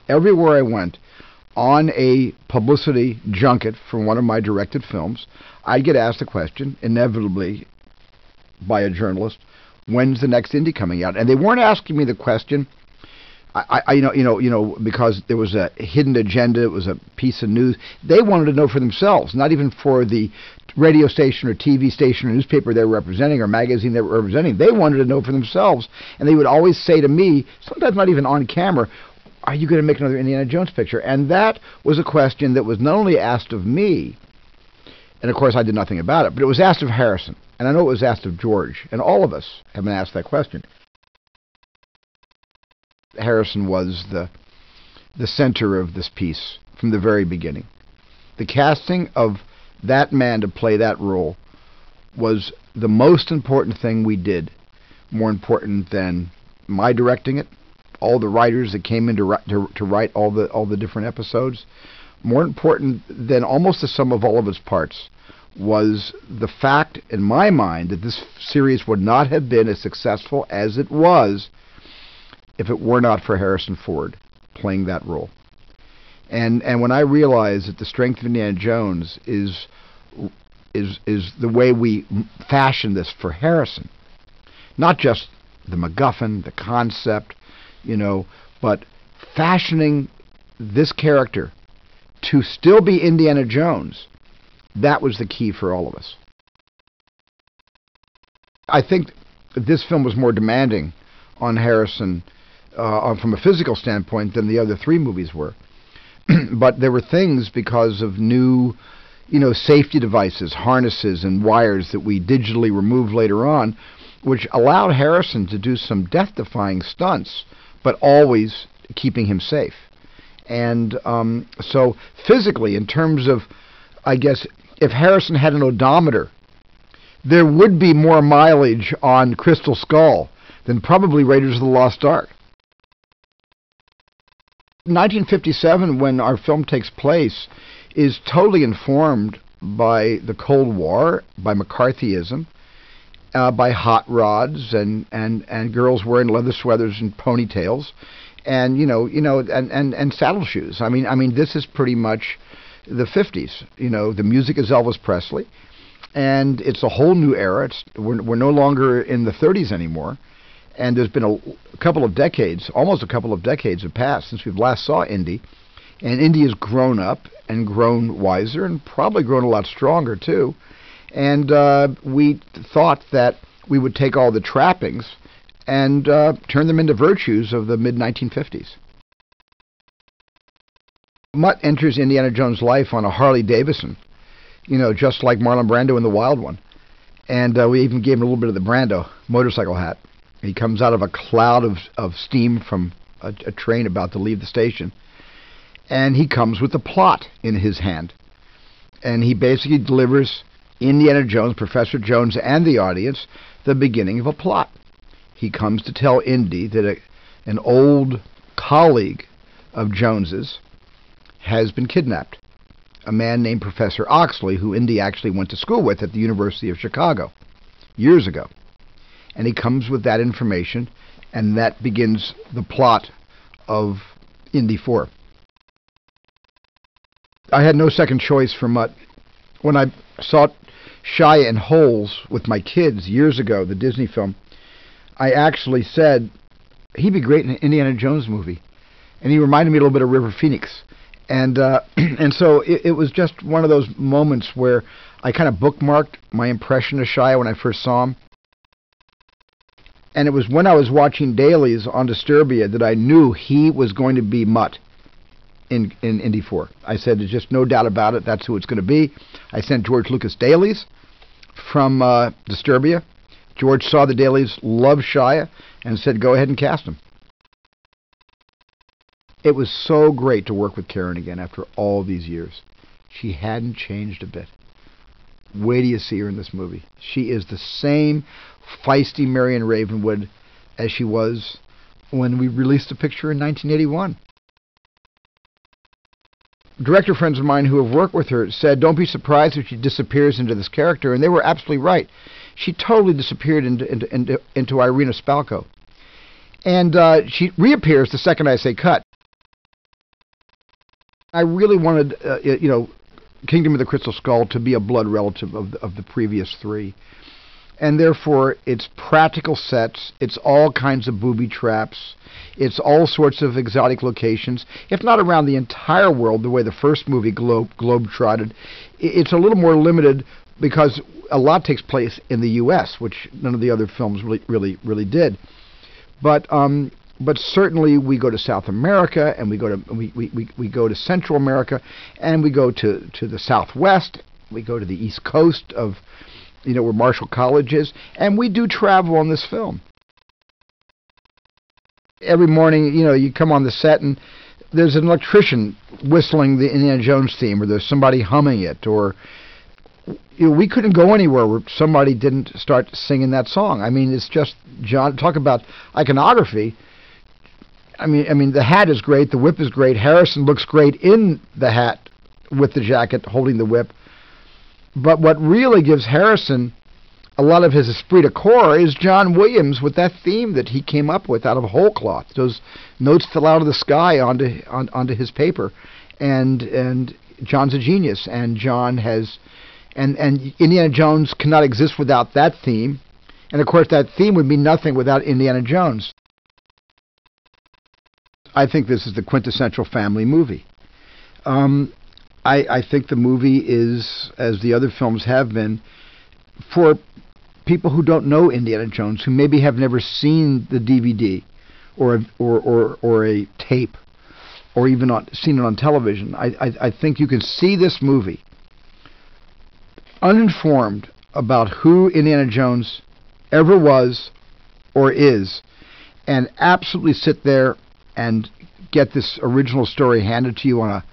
everywhere I went, on a publicity junket for one of my directed films, I'd get asked the question, inevitably by a journalist, when's the next indie coming out? And they weren't asking me the question, because there was a hidden agenda, it was a piece of news. They wanted to know for themselves, not even for the radio station or TV station or newspaper they were representing or magazine they were representing. They wanted to know for themselves, and they would always say to me, sometimes not even on camera, are you going to make another Indiana Jones picture? And that was a question that was not only asked of me, and of course I did nothing about it, but it was asked of Harrison, and I know it was asked of George, and all of us have been asked that question. Harrison was the center of this piece from the very beginning. The casting of that man to play that role was the most important thing we did, more important than my directing it, all the writers that came in to write all the different episodes. More important than almost the sum of all of its parts was the fact, in my mind, that this series would not have been as successful as it was if it were not for Harrison Ford playing that role. And when I realized that the strength of Indiana Jones is the way we fashion this for Harrison, not just the MacGuffin, the concept, but fashioning this character to still be Indiana Jones, that was the key for all of us. I think this film was more demanding on Harrison from a physical standpoint than the other three movies were. But there were things, because of new, safety devices, harnesses and wires that we digitally removed later on, which allowed Harrison to do some death-defying stunts, but always keeping him safe. And so physically, in terms of, I guess, if Harrison had an odometer, there would be more mileage on Crystal Skull than probably Raiders of the Lost Ark. 1957, when our film takes place, is totally informed by the Cold War, by McCarthyism, by hot rods and girls wearing leather sweaters and ponytails, and and saddle shoes. I mean, this is pretty much the 50s. The music is Elvis Presley, and it's a whole new era. We're no longer in the 30s anymore. And there's been a couple of decades, almost a couple of decades have passed since we last saw Indy. And Indy has grown up and grown wiser and probably grown a lot stronger, too. And we thought that we would take all the trappings and turn them into virtues of the mid-1950s. Mutt enters Indiana Jones' life on a Harley Davidson, just like Marlon Brando in The Wild One. And we even gave him a little bit of the Brando motorcycle hat. He comes out of a cloud of steam from a train about to leave the station. And he comes with the plot in his hand. And he basically delivers Indiana Jones, Professor Jones, and the audience the beginning of a plot. He comes to tell Indy that an old colleague of Jones's has been kidnapped. A man named Professor Oxley, who Indy actually went to school with at the University of Chicago years ago. And he comes with that information, and that begins the plot of Indy 4. I had no second choice for Mutt. When I saw Shia in Holes with my kids years ago, the Disney film, I actually said, he'd be great in an Indiana Jones movie. And he reminded me a little bit of River Phoenix. And so it was just one of those moments where I kind of bookmarked my impression of Shia when I first saw him. And it was when I was watching dailies on Disturbia that I knew he was going to be Mutt in Indy 4. I said, there's just no doubt about it, that's who it's going to be. I sent George Lucas dailies from Disturbia. George saw the dailies, loved Shia, and said, go ahead and cast him. It was so great to work with Karen again after all these years. She hadn't changed a bit. Wait till you see her in this movie. She is the same feisty Marion Ravenwood as she was when we released the picture in 1981. Director friends of mine who have worked with her said, don't be surprised if she disappears into this character, and they were absolutely right. She totally disappeared into Irina Spalko. And she reappears the second I say cut. I really wanted, Kingdom of the Crystal Skull to be a blood relative of the previous three. And therefore, it's practical sets, it's all kinds of booby traps, it's all sorts of exotic locations, if not around the entire world, the way the first movie globe-trotted. It's a little more limited because a lot takes place in the U.S., which none of the other films really did. But certainly we go to South America, and we go to Central America, and we go to the Southwest, we go to the East Coast of, where Marshall College is, and we do travel on this film. Every morning, you come on the set and there's an electrician whistling the Indiana Jones theme, or there's somebody humming it, or we couldn't go anywhere where somebody didn't start singing that song. I mean, it's just, John, talk about iconography. I mean, the hat is great, the whip is great, Harrison looks great in the hat with the jacket holding the whip. But what really gives Harrison a lot of his esprit de corps is John Williams with that theme that he came up with out of whole cloth. Those notes fell out of the sky onto his paper, and John's a genius, and John has, and Indiana Jones cannot exist without that theme, and of course that theme would mean nothing without Indiana Jones. I think this is the quintessential family movie. I think the movie is, as the other films have been, for people who don't know Indiana Jones, who maybe have never seen the DVD or a tape, or even seen it on television. I think you can see this movie uninformed about who Indiana Jones ever was or is, and absolutely sit there and get this original story handed to you on